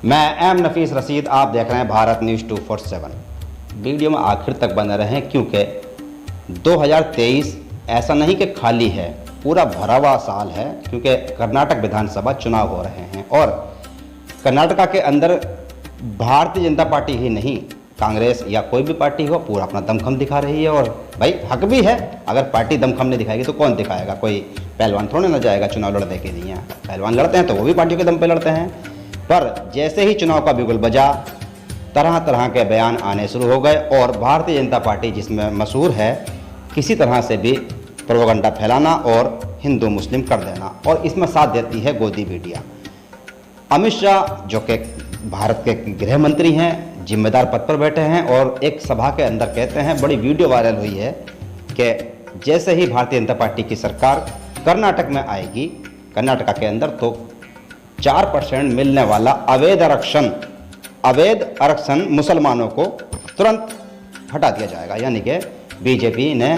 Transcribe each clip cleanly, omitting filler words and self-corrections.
मैं एम नफीस रशीद, आप देख रहे हैं भारत न्यूज़ 247। वीडियो में आखिर तक बने रहें क्योंकि 2023 ऐसा नहीं कि खाली है, पूरा भरा हुआ साल है, क्योंकि कर्नाटक विधानसभा चुनाव हो रहे हैं और कर्नाटका के अंदर भारतीय जनता पार्टी ही नहीं, कांग्रेस या कोई भी पार्टी हो, पूरा अपना दमखम दिखा रही है। और भाई हक भी है, अगर पार्टी दमखम नहीं दिखाएगी तो कौन दिखाएगा? कोई पहलवान थोड़े ना जाएगा चुनाव लड़ने के लिए। पहलवान लड़ते हैं तो वो भी पार्टियों के दम पे लड़ते हैं। पर जैसे ही चुनाव का बिगुल बजा, तरह तरह के बयान आने शुरू हो गए और भारतीय जनता पार्टी, जिसमें मशहूर है किसी तरह से भी प्रोपेगेंडा फैलाना और हिंदू मुस्लिम कर देना, और इसमें साथ देती है गोदी मीडिया। अमित शाह जो कि भारत के गृह मंत्री हैं, जिम्मेदार पद पर बैठे हैं, और एक सभा के अंदर कहते हैं, बड़ी वीडियो वायरल हुई है कि जैसे ही भारतीय जनता पार्टी की सरकार कर्नाटक में आएगी, कर्नाटका के अंदर तो 4% मिलने वाला अवैध आरक्षण मुसलमानों को तुरंत हटा दिया जाएगा। यानी कि बीजेपी ने,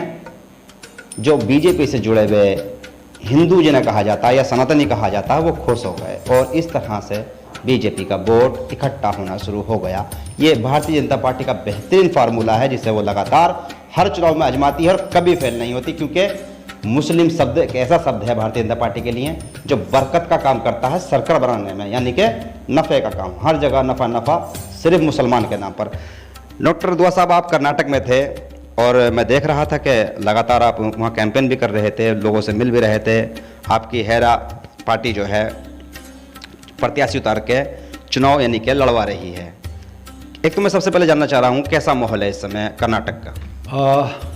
जो बीजेपी से जुड़े हुए हिंदू जिन्हें कहा जाता है या सनातनी कहा जाता है, वो खुश हो गए और इस तरह से बीजेपी का वोट इकट्ठा होना शुरू हो गया। ये भारतीय जनता पार्टी का बेहतरीन फार्मूला है, जिसे वो लगातार हर चुनाव में आजमाती है और कभी फेल नहीं होती, क्योंकि मुस्लिम शब्द एक ऐसा शब्द है भारतीय जनता पार्टी के लिए जो बरकत का काम करता है सरकड़ बनाने में, यानी कि नफ़े का काम। हर जगह नफ़ा नफ़ा, सिर्फ मुसलमान के नाम पर। डॉक्टर दुआ साहब, आप कर्नाटक में थे और मैं देख रहा था कि लगातार आप वहाँ कैंपेन भी कर रहे थे, लोगों से मिल भी रहे थे। आपकी हैरा पार्टी जो है प्रत्याशी उतार के चुनाव यानी कि लड़वा रही है। एक तो मैं सबसे पहले जानना चाह रहा हूँ, कैसा माहौल है इस समय कर्नाटक का?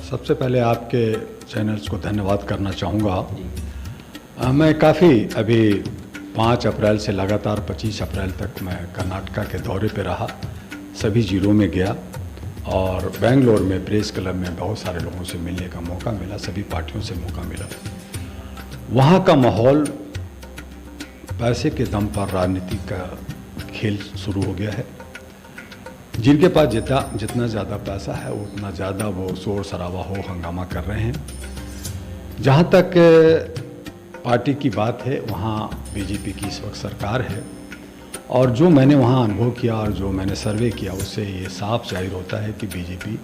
सबसे पहले आपके चैनल्स को धन्यवाद करना चाहूँगा। मैं काफ़ी अभी 5 अप्रैल से लगातार 25 अप्रैल तक मैं कर्नाटका के दौरे पे रहा, सभी जिलों में गया और बेंगलोर में प्रेस क्लब में बहुत सारे लोगों से मिलने का मौका मिला, सभी पार्टियों से मौका मिला। वहाँ का माहौल पैसे के दम पर राजनीति का खेल शुरू हो गया है। जिनके पास जितना ज़्यादा पैसा है उतना ज़्यादा वो शोर शराबा हो हंगामा कर रहे हैं। जहाँ तक पार्टी की बात है, वहाँ बीजेपी की इस वक्त सरकार है और जो मैंने वहाँ अनुभव किया और जो मैंने सर्वे किया, उससे ये साफ जाहिर होता है कि बीजेपी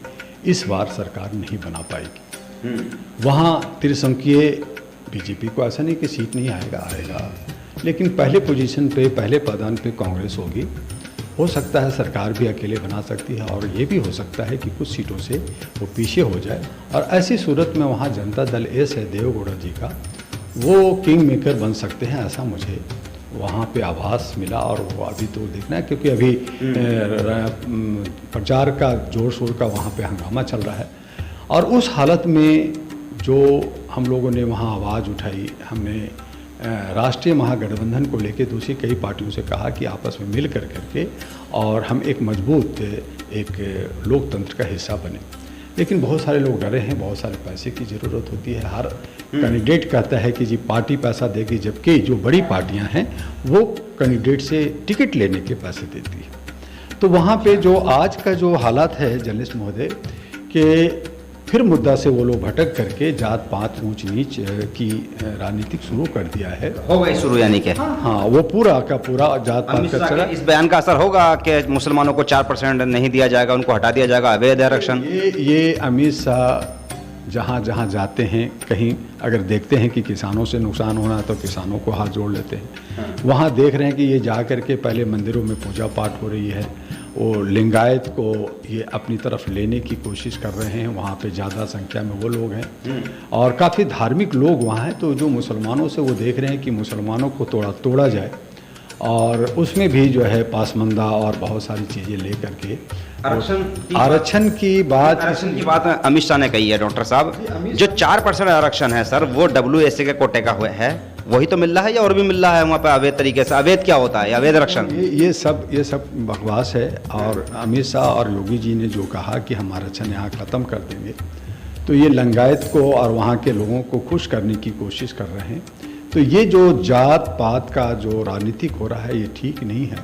इस बार सरकार नहीं बना पाएगी। वहाँ त्रिसंख्यीय बीजेपी को ऐसा नहीं कि सीट नहीं आएगा, लेकिन पहले पोजीशन पे, पहले पायदान पे कांग्रेस होगी। हो सकता है सरकार भी अकेले बना सकती है और ये भी हो सकता है कि कुछ सीटों से वो पीछे हो जाए, और ऐसी सूरत में वहाँ जनता दल एस है देवेगौड़ा जी का, वो किंग मेकर बन सकते हैं, ऐसा मुझे वहाँ पे आभास मिला। और वो अभी तो देखना है, क्योंकि अभी प्रचार का जोर शोर का वहाँ पे हंगामा चल रहा है। और उस हालत में जो हम लोगों ने वहाँ आवाज़ उठाई, हमने राष्ट्रीय महागठबंधन को लेकर दूसरी कई पार्टियों से कहा कि आपस में मिल करके और हम एक मजबूत एक लोकतंत्र का हिस्सा बने। लेकिन बहुत सारे लोग डरे हैं, बहुत सारे पैसे की ज़रूरत होती है। हर कैंडिडेट कहता है कि जी पार्टी पैसा देगी, जबकि जो बड़ी पार्टियां हैं वो कैंडिडेट से टिकट लेने के पैसे देती है। तो वहाँ पे जो आज का जो हालात है जर्नलिस्ट महोदय, कि फिर मुद्दा से वो लोग भटक करके जात पात ऊंच नीच की राजनीतिक शुरू कर दिया है। हो गई शुरू यानी कि? हाँ, वो पूरा का पूरा जात पात का चला। इस बयान का असर होगा कि मुसलमानों को 4% नहीं दिया जाएगा, उनको हटा दिया जाएगा, अवैध आरक्षण? ये अमित शाह जहाँ जहाँ जाते हैं, कहीं अगर देखते हैं कि किसानों से नुकसान होना है तो किसानों को हाथ जोड़ लेते हैं। वहाँ देख रहे हैं कि ये जा कर के पहले मंदिरों में पूजा पाठ हो रही है, वो लिंगायत को ये अपनी तरफ लेने की कोशिश कर रहे हैं। वहाँ पे ज़्यादा संख्या में वो लोग हैं और काफ़ी धार्मिक लोग वहाँ हैं। तो जो मुसलमानों से वो देख रहे हैं कि मुसलमानों को तोड़ा जाए, और उसमें भी जो है पासमंदा और बहुत सारी चीज़ें ले करके आरक्षण की बात अमित शाह ने कही है। डॉक्टर साहब, जो 4% आरक्षण है सर, वो WSC के कोटे का हुआ है, वही तो मिल रहा है या और भी मिल रहा है वहाँ पे अवैध तरीके से? अवैध क्या होता है, अवैध आरक्षण? ये सब बकवास है। और अमित शाह और योगी जी ने जो कहा कि हम आरक्षण यहाँ ख़त्म कर देंगे, तो ये लिंगायत को और वहाँ के लोगों को खुश करने की कोशिश कर रहे हैं। तो ये जो जात पात का जो राजनीतिक हो रहा है, ये ठीक नहीं है।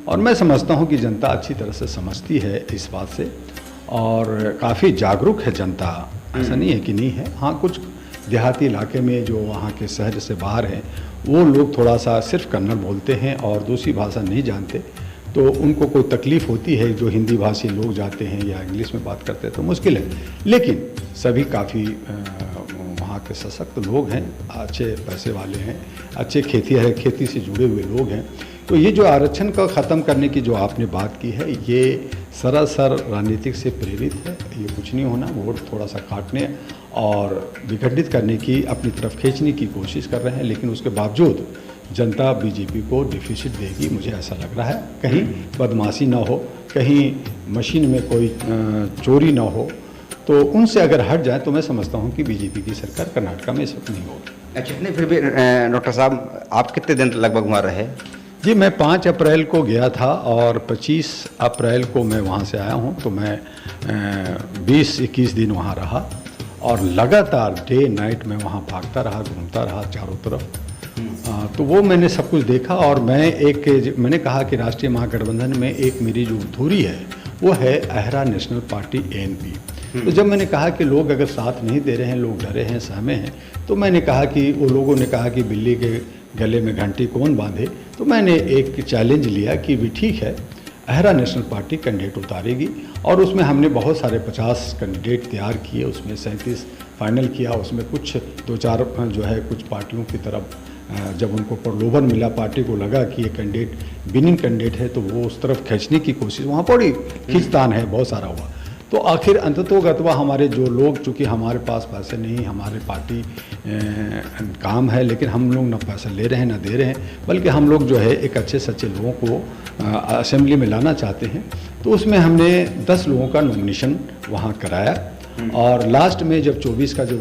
और मैं समझता हूँ कि जनता अच्छी तरह से समझती है इस बात से, और काफ़ी जागरूक है जनता, ऐसा नहीं है कि नहीं है। हाँ, कुछ देहाती इलाके में जो वहाँ के शहर से बाहर हैं वो लोग थोड़ा सा सिर्फ कन्नड़ बोलते हैं और दूसरी भाषा नहीं जानते, तो उनको कोई तकलीफ़ होती है। जो हिंदी भाषी लोग जाते हैं या इंग्लिश में बात करते हैं तो मुश्किल है, लेकिन सभी काफ़ी वहाँ के सशक्त लोग हैं, अच्छे पैसे वाले हैं, अच्छे खेती से जुड़े हुए लोग हैं। तो ये जो आरक्षण का ख़त्म करने की जो आपने बात की है, ये सरासर राजनीतिक से प्रेरित है। ये कुछ नहीं होना, वोट थोड़ा सा काटने और विघटित करने की, अपनी तरफ खींचने की कोशिश कर रहे हैं, लेकिन उसके बावजूद जनता बीजेपी को डिफिसिट देगी, मुझे ऐसा लग रहा है। कहीं बदमाशी ना हो, कहीं मशीन में कोई चोरी ना हो, तो उनसे अगर हट जाए तो मैं समझता हूँ कि बीजेपी की सरकार कर्नाटक में इस वक्त नहीं होगी। अच्छा, नहीं फिर भी डॉक्टर साहब आप कितने दिन लगभग वहाँ रहे? जी, मैं 5 अप्रैल को गया था और 25 अप्रैल को मैं वहाँ से आया हूँ, तो मैं 20-21 दिन वहाँ रहा और लगातार डे नाइट मैं वहाँ भागता रहा, घूमता रहा चारों तरफ। तो वो मैंने सब कुछ देखा और मैंने कहा कि राष्ट्रीय महागठबंधन में एक मेरी जो धुरी है वो है अहरा नेशनल पार्टी ANP। तो जब मैंने कहा कि लोग अगर साथ नहीं दे रहे हैं, लोग डरे हैं, सहमे हैं, तो मैंने कहा कि वो लोगों ने कहा कि बिल्ली के गले में घंटी कौन बांधे, तो मैंने एक चैलेंज लिया कि भी ठीक है, अहरा नेशनल पार्टी कैंडिडेट उतारेगी। और उसमें हमने बहुत सारे 50 कैंडिडेट तैयार किए, उसमें 37 फाइनल किया। उसमें कुछ 2-4 जो है कुछ पार्टियों की तरफ जब उनको प्रलोभन मिला, पार्टी को लगा कि ये कैंडिडेट विनिंग कैंडिडेट है, तो वो उस तरफ खींचने की कोशिश, वहाँ बड़ी खींचतान है, बहुत सारा हुआ। तो आखिर अंततोगत्वा हमारे जो लोग, चूँकि हमारे पास पैसे नहीं, हमारे पार्टी काम है, लेकिन हम लोग ना पैसा ले रहे हैं ना दे रहे हैं, बल्कि हम लोग जो है एक अच्छे सच्चे लोगों को असेंबली में लाना चाहते हैं। तो उसमें हमने 10 लोगों का नॉमिनेशन वहाँ कराया और लास्ट में जब 24 का जो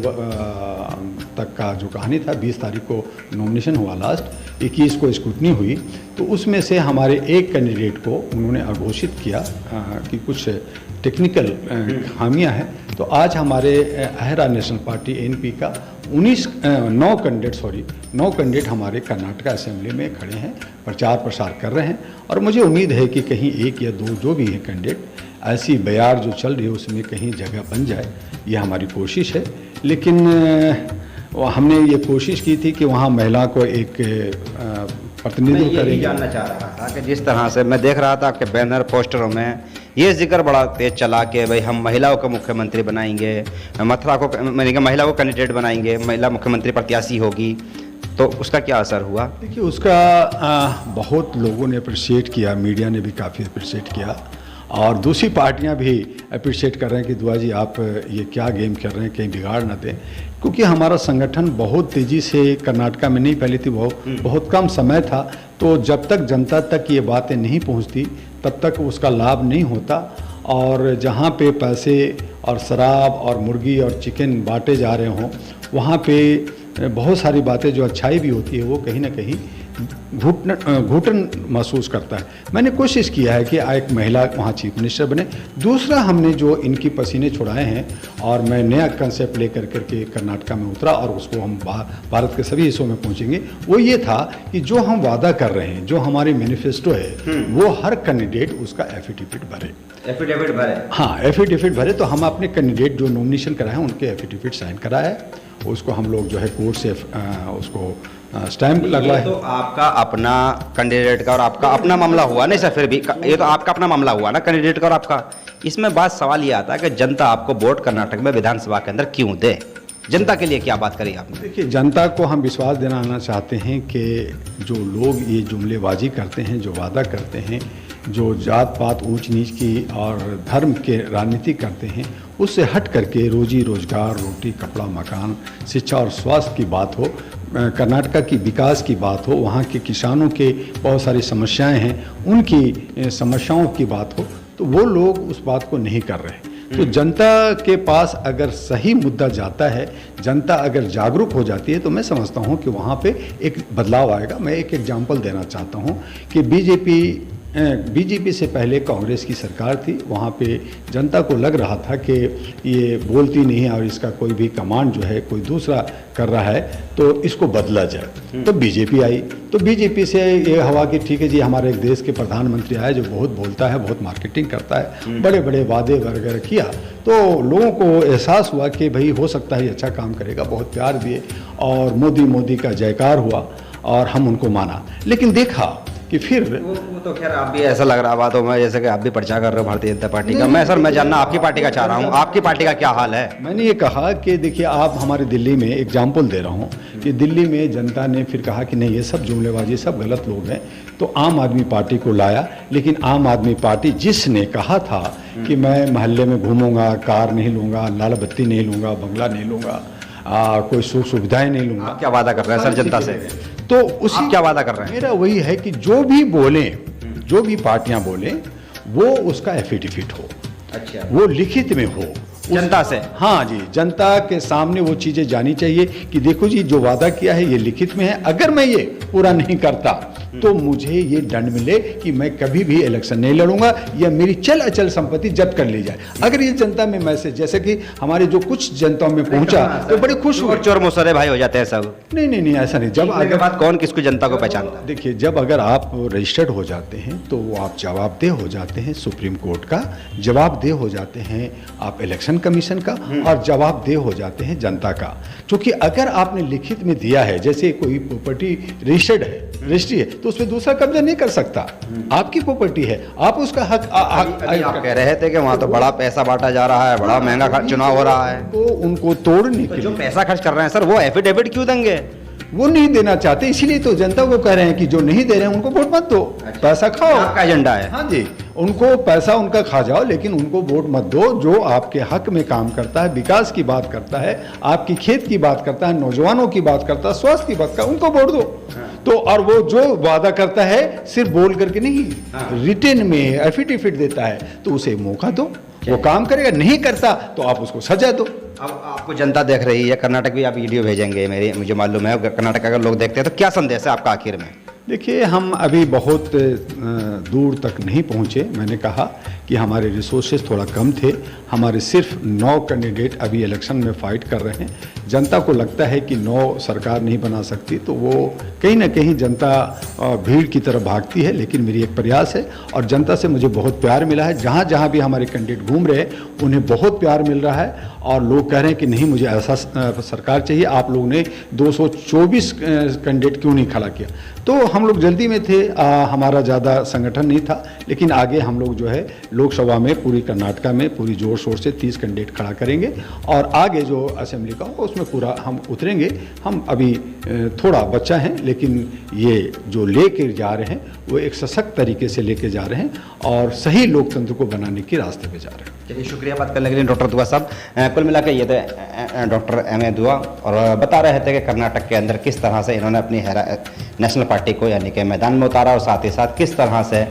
तक का जो कहानी था, 20 तारीख को नॉमिनेशन हुआ, लास्ट 21 को स्क्रूटनी हुई, तो उसमें से हमारे एक कैंडिडेट को उन्होंने अघोषित किया कि कुछ टेक्निकल खामियां हैं। तो आज हमारे अहरा नेशनल पार्टी ANP का 9 कैंडिडेट हमारे कर्नाटक असेंबली में खड़े हैं, प्रचार प्रसार कर रहे हैं। और मुझे उम्मीद है कि कहीं 1 या 2 जो भी है कैंडिडेट, ऐसी बयार जो चल रही है उसमें कहीं जगह बन जाए, ये हमारी कोशिश है। लेकिन हमने ये कोशिश की थी कि वहाँ महिला को एक प्रतिनिधित्व करेंगे। जानना चाह रहा था कि जिस तरह से मैं देख रहा था आपके बैनर पोस्टरों में ये जिक्र बड़ा तेज चला कि भाई हम महिलाओं को मुख्यमंत्री बनाएंगे, मथुरा को महिला को कैंडिडेट बनाएंगे, महिला मुख्यमंत्री प्रत्याशी होगी, तो उसका क्या असर हुआ? देखिए, उसका बहुत लोगों ने अप्रिशिएट किया, मीडिया ने भी काफ़ी अप्रिशिएट किया और दूसरी पार्टियां भी अप्रिशिएट कर रहे हैं कि दुआ जी आप ये क्या गेम कर रहे हैं, कहीं बिगाड़ ना दें। क्योंकि हमारा संगठन बहुत तेज़ी से कर्नाटक में नहीं फैली थी, बहुत कम समय था, तो जब तक जनता तक ये बातें नहीं पहुंचती तब तक उसका लाभ नहीं होता। और जहाँ पे पैसे और शराब और मुर्गी और चिकन बांटे जा रहे हों, वहाँ पे बहुत सारी बातें जो अच्छाई भी होती है वो कहीं ना कहीं घुटन महसूस करता है। मैंने कोशिश किया है कि एक महिला वहाँ चीफ मिनिस्टर बने। दूसरा, हमने जो इनकी पसीने छुड़ाए हैं और मैं नया कंसेप्ट लेकर करके कर्नाटक में उतरा और उसको हम भारत के सभी हिस्सों में पहुँचेंगे, वो ये था कि जो हम वादा कर रहे हैं, जो हमारी मैनिफेस्टो है, वो हर कैंडिडेट उसका एफिडेविट भरे। हाँ, एफिडेविट भरे। तो हम अपने कैंडिडेट जो नॉमिनेशन कराए हैं उनके एफिडेविट साइन कराया है, उसको हम लोग जो है कोर्ट से उसको स्टैम्प लगवाए। तो आपका अपना कैंडिडेट का और आपका अपना मामला हुआ नहीं सर, फिर भी ये तो आपका अपना मामला हुआ ना कैंडिडेट का और आपका। इसमें बात सवाल ये आता है कि जनता आपको वोट कर्नाटक में विधानसभा के अंदर क्यों दे? जनता के लिए क्या बात करी आपने? देखिए, जनता को हम विश्वास दिलाना चाहते हैं कि जो लोग ये जुमलेबाजी करते हैं, जो वादा करते हैं, जो जात पात ऊंच नीच की और धर्म के राजनीति करते हैं, उससे हट करके रोजी रोजगार, रोटी कपड़ा मकान, शिक्षा और स्वास्थ्य की बात हो, कर्नाटक की विकास की बात हो, वहाँ के किसानों के बहुत सारी समस्याएं हैं, उनकी समस्याओं की बात हो, तो वो लोग उस बात को नहीं कर रहे। तो जनता के पास अगर सही मुद्दा जाता है, जनता अगर जागरूक हो जाती है, तो मैं समझता हूँ कि वहाँ पे एक बदलाव आएगा। मैं एक एग्जांपल देना चाहता हूँ कि बीजेपी बीजेपी से पहले कांग्रेस की सरकार थी, वहाँ पे जनता को लग रहा था कि ये बोलती नहीं है और इसका कोई भी कमांड जो है कोई दूसरा कर रहा है, तो इसको बदला जाए। तो बीजेपी आई, तो बीजेपी से ये हवा कि ठीक है जी, हमारे एक देश के प्रधानमंत्री आए जो बहुत बोलता है, बहुत मार्केटिंग करता है, बड़े बड़े वादे वगैरह किया, तो लोगों को एहसास हुआ कि भाई हो सकता है ये अच्छा काम करेगा, बहुत प्यार दिए और मोदी का जयकार हुआ और हम उनको माना। लेकिन देखा कि फिर वो तो खैर आप भी ऐसा लग रहा बातों में जैसे कि आप भी पर्चा कर रहे हो भारतीय जनता पार्टी का। मैं जानना आपकी पार्टी का चाह रहा हूँ, आपकी पार्टी का क्या हाल है? मैंने ये कहा कि देखिए, आप हमारे दिल्ली में एग्जाम्पल दे रहा हूँ कि दिल्ली में जनता ने फिर कहा कि नहीं, ये सब जुमलेबाजी, सब गलत लोग हैं, तो आम आदमी पार्टी को लाया। लेकिन आम आदमी पार्टी जिसने कहा था कि मैं मोहल्ले में घूमूंगा, कार नहीं लूँगा, लाल बत्ती नहीं लूँगा, बंगला नहीं लूँगा, कोई सुख सुविधाएं नहीं लूँगा, क्या वादा कर रहे हैं सर जनता से? तो उसी क्या वादा कर रहे हैं? मेरा वही है कि जो भी बोले, जो भी पार्टियां बोले, वो उसका एफिडेविट हो, अच्छा, वो लिखित में हो जनता से। हाँ जी, जनता के सामने वो चीज़ें जानी चाहिए कि देखो जी, जो वादा किया है ये लिखित में है, अगर मैं ये पूरा नहीं करता तो मुझे ये दंड मिले कि मैं कभी भी इलेक्शन नहीं लड़ूंगा या मेरी चल अचल संपत्ति जब्त कर ली जाए। अगर ये जनता में मैसेज, जैसे कि हमारे जो कुछ जनता में पहुंचा तो बड़े खुश हुए, चोर मुसरे भाई हो जाते हैं सब। नहीं ऐसा नहीं। जब आगे बात कौन किसको जनता को पहचानता है? देखिए, जब अगर आप रजिस्टर्ड हो जाते हैं तो वो आप जवाबदेह हो जाते हैं सुप्रीम कोर्ट का, जवाबदेह हो जाते हैं आप इलेक्शन कमीशन का, और जवाबदेह हो जाते हैं जनता का। क्योंकि अगर आपने लिखित में दिया है, जैसे कोई प्रॉपर्टी रजिस्टर्ड है, रजिस्ट्री है, तो उसमें दूसरा कब्जा नहीं कर सकता, आपकी प्रॉपर्टी है, आप उसका हक आप कह रहे थे कि वहाँ तो बड़ा पैसा बांटा जा रहा है, बड़ा महंगा चुनाव हो रहा है, तो उनको तोड़ने के जो लिए पैसा खर्च कर रहे हैं सर, वो एफिडेविट क्यों देंगे? वो नहीं देना चाहते, इसीलिए तो जनता को कह रहे हैं कि जो नहीं दे रहे हैं उनको वोट मत दो, पैसा खाओ। आपका एजेंडा है? हाँ जी, उनको पैसा उनका खा जाओ, लेकिन उनको वोट मत दो। जो आपके हक में काम करता है, विकास की बात करता है, आपकी खेत की बात करता है, नौजवानों की बात करता है, स्वास्थ्य की बात करता है, उनको वोट दो। तो और वो जो वादा करता है सिर्फ बोल करके नहीं, रिटन में एफिडेविट देता है, तो उसे मौका दो, वो काम करेगा। नहीं करता तो आप उसको सजा दो। अब आपको जनता देख रही है, कर्नाटक भी आप वीडियो भेजेंगे, मुझे मालूम है, कर्नाटक अगर लोग देखते हैं तो क्या संदेश है आपका आखिर में? देखिए, हम अभी बहुत दूर तक नहीं पहुँचे। मैंने कहा कि हमारे रिसोर्सेज थोड़ा कम थे, हमारे सिर्फ 9 कैंडिडेट अभी इलेक्शन में फाइट कर रहे हैं। जनता को लगता है कि 9 सरकार नहीं बना सकती, तो वो कहीं ना कहीं जनता भीड़ की तरफ भागती है। लेकिन मेरी एक प्रयास है और जनता से मुझे बहुत प्यार मिला है। जहाँ जहाँ भी हमारे कैंडिडेट घूम रहे हैं उन्हें बहुत प्यार मिल रहा है और लोग कह रहे हैं कि नहीं, मुझे ऐसा सरकार चाहिए। आप लोग ने 224 कैंडिडेट क्यों नहीं खड़ा किया? तो हम लोग जल्दी में थे, हमारा ज़्यादा संगठन नहीं था, लेकिन आगे हम लोग जो है लोकसभा में पूरी कर्नाटका में पूरी जोर शोर से 30 कैंडिडेट खड़ा करेंगे और आगे जो असेंबली का होगा उसमें पूरा हम उतरेंगे। हम अभी थोड़ा बच्चा हैं, लेकिन ये जो लेके जा रहे हैं वो एक सशक्त तरीके से लेके जा रहे हैं और सही लोकतंत्र को बनाने के रास्ते पे जा रहे हैं। चलिए, शुक्रिया बात करने के लिए डॉक्टर दुआ साहब। कुल मिलाकर ये थे डॉक्टर एम ए दुआ, और बता रहे थे कि कर्नाटक के अंदर किस तरह से इन्होंने अपनी नेशनल पार्टी को यानी कि मैदान में उतारा और साथ ही साथ किस तरह से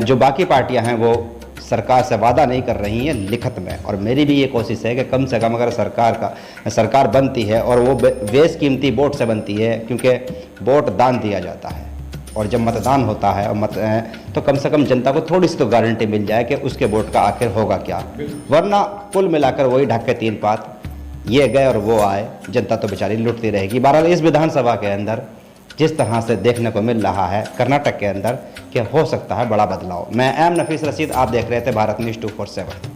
जो बाकी पार्टियां हैं वो सरकार से वादा नहीं कर रही हैं लिखित में। और मेरी भी ये कोशिश है कि कम से कम अगर सरकार बनती है और वो बेशकीमती वोट से बनती है, क्योंकि वोट दान दिया जाता है और जब मतदान होता है और तो कम से कम जनता को थोड़ी सी तो गारंटी मिल जाए कि उसके वोट का आखिर होगा क्या। वरना कुल मिलाकर वही ढक के 3 पात, ये गए और वो आए, जनता तो बेचारी लुटती रहेगी। बहरहाल इस विधानसभा के अंदर जिस तरह से देखने को मिल रहा है कर्नाटक के अंदर कि हो सकता है बड़ा बदलाव। मैं एम नफीस रशीद, आप देख रहे थे भारत न्यूज़ 247।